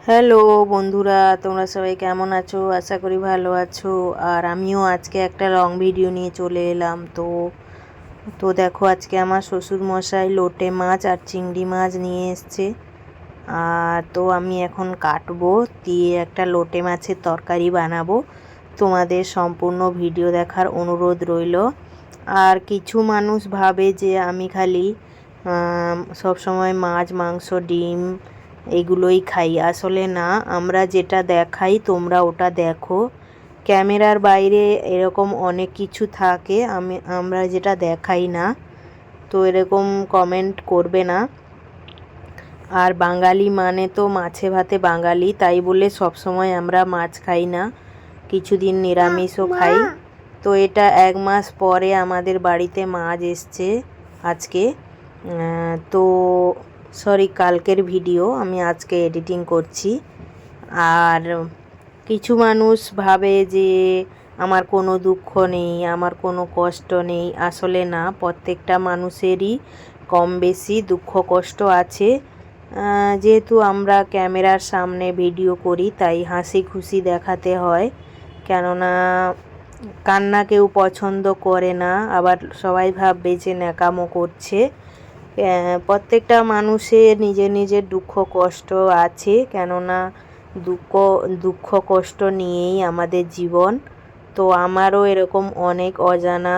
Hello বন্ধুরা, তোমরা সবাই কেমন আছো? আশা করি ভালো আছো। আর আমিও আজকে একটা লং ভিডিও নিয়ে চলে এলাম। তো দেখো, আজকে আমার শ্বশুরমশাই লোটে মাছ আর চিংড়ি মাছ নিয়ে এসছে। আর তো আমি এখন কাটবো, দিয়ে একটা লোটে মাছের তরকারি বানাবো। তোমাদের সম্পূর্ণ ভিডিও দেখার অনুরোধ রইল। আর কিছু মানুষ ভাবে যে আমি খালি সব সময় মাছ, মাংস, ডিম এগুলোই খাই। আসলে না, আমরা যেটা দেখাই তোমরা ওটা দেখো। ক্যামেরার বাইরে এরকম অনেক কিছু থাকে, আমরা যেটা দেখাই না। তো এরকম কমেন্ট করবে না। আর বাঙালি মানে তো মাছে ভাতে বাঙালি, তাই বলে সব সময় আমরা মাছ খাই না, কিছুদিন নিরামিষও খাই। তো এটা 1 মাস পরে আমাদের বাড়িতে মাছ এসছে আজকে। তো সরি, কালকের ভিডিও আমি আজকে এডিটিং করছি। আর কিছু মানুষ ভাবে যে আমার কোনো দুঃখ নেই, আমার কোনো কষ্ট নেই। আসলে না, প্রত্যেকটা মানুষেরই কম বেশি দুঃখ কষ্ট আছে। যেহেতু আমরা ক্যামেরার সামনে ভিডিও করি, তাই হাসি খুশি দেখাতে হয়। কেননা কান্না কেউ পছন্দ করে না, আবার সবাই ভাববে যে ন্যাকামো করছে। প্রত্যেকটা মানুষের নিজের নিজের দুঃখ কষ্ট আছে, কেননা দুঃখ কষ্ট নিয়েই আমাদের জীবন। তো আমারও এরকম অনেক অজানা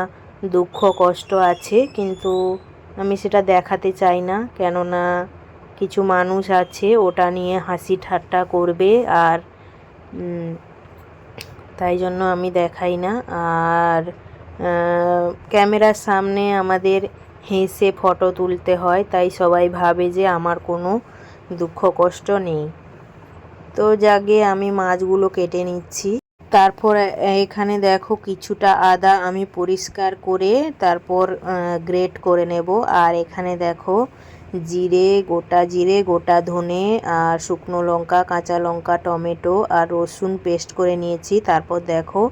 দুঃখ কষ্ট আছে, কিন্তু আমি সেটা দেখাতে চাই না। কেননা কিছু মানুষ আছে ওটা নিয়ে হাসি ঠাট্টা করবে, আর তাই জন্য আমি দেখাই না। আর ক্যামেরার সামনে আমাদের হেসে ফটো তুলতে হয়, তাই সবাই ভাবে যে আমার কোনো দুঃখ কষ্ট নেই। তো যাকে আমি মাছগুলো কেটে নিচ্ছি। তারপর এখানে দেখো, কিছুটা আদা আমি পরিষ্কার করে তারপর গ্রেট করে নেব। আর এখানে দেখো, জিরে, গোটা ধনে, আর শুকনো লঙ্কা, কাঁচা লঙ্কা, টমেটো আর রসুন পেস্ট করে নিয়েছি। তারপর দেখো,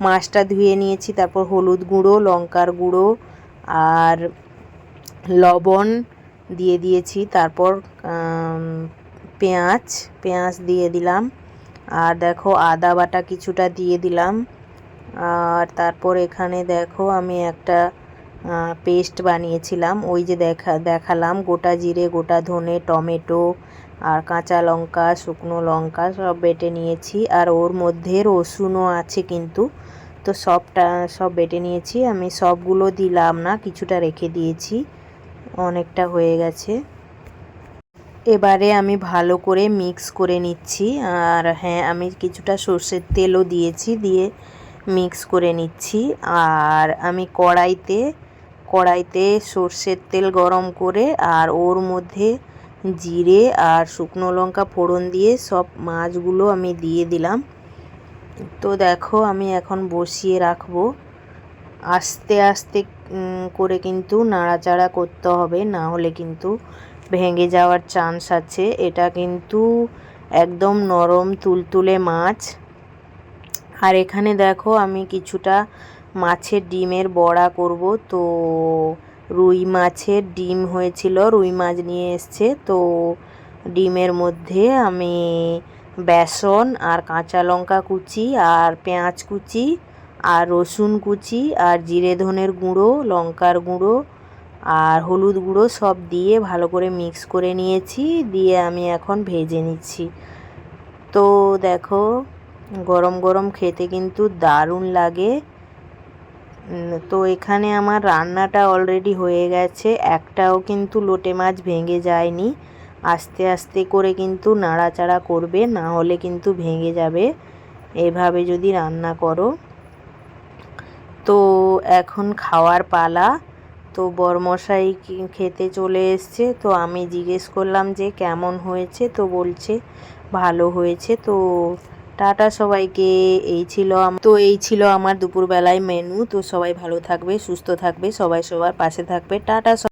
মাছটা ধুয়ে নিয়েছি। তারপর হলুদ গুঁড়ো, লঙ্কার গুঁড়ো আর লবণ দিয়ে দিয়েছি। তারপর পেঁয়াজ দিয়ে দিলাম। আর দেখো, আদা বাটা কিছুটা দিয়ে দিলাম। আর তারপর এখানে দেখো, আমি একটা পেস্ট বানিয়েছিলাম, ওই যে দেখালাম, গোটা জিরে, গোটা ধনে, টমেটো আর কাঁচা লঙ্কা, শুকনো লঙ্কা সব বেটে নিয়েছি। আর ওর মধ্যে রসুনও আছে কিন্তু। তো সব বেটে নিয়েছি। আমি সবগুলো দিলাম না, কিছুটা রেখে দিয়েছি, অনেকটা হয়ে গেছে। এবারে আমি ভালো করে মিক্স করে নিচ্ছি। আর হ্যাঁ, আমি কিছুটা সর্ষের তেলও দিয়েছি, দিয়ে মিক্স করে নিচ্ছি। আর আমি কড়াইতে সর্ষের তেল গরম করে, আর ওর মধ্যে জিরে আর শুকনো লঙ্কা ফোড়ন দিয়ে সব মাছগুলো আমি দিয়ে দিলাম। তো দেখো, আমি এখন বসিয়ে রাখবো। আস্তে আস্তে করে কিন্তু নাড়াচাড়া করতে হবে, না হলে কিন্তু ভেঙে যাওয়ার চান্স আছে। এটা কিন্তু একদম নরম তুলতুলে মাছ। আর এখানে দেখো, আমি কিছুটা মাছের ডিমের বড়া করব। তো রুই মাছের ডিম হয়েছিল, রুই মাছ নিয়ে এসছে। তো ডিমের মধ্যে আমি বেসন আর কাঁচা লঙ্কা কুচি আর পেঁয়াজ কুচি আর রসুন কুচি আর জিরে ধনের গুঁড়ো, লঙ্কার গুঁড়ো আর হলুদ গুঁড়ো সব দিয়ে ভালো করে মিক্স করে নিয়েছি। দিয়ে আমি এখন ভেজে নিচ্ছি। তো দেখো, গরম গরম খেতে কিন্তু দারুণ লাগে। তো এখানে আমার রান্নাটা অলরেডি হয়ে গেছে, একটাও কিন্তু লোটে মাছ ভেঙে যায়নি। আস্তে আস্তে করে কিন্তু নাড়াচাড়া করবে, না হলে কিন্তু ভেঙে যাবে এভাবে যদি রান্না করো। তো এখন খাওয়ার পালা। তো বরমশাই খেতে চলে এসছে। তো আমি জিজ্ঞেস করলাম যে কেমন হয়েছে, তো বলছে ভালো হয়েছে। তো টাটা সবাইকে। এই ছিল আমার দুপুরবেলায় মেনু। তো সবাই ভালো থাকবে, সুস্থ থাকবে, সবাই সবার পাশে থাকবে। টাটা।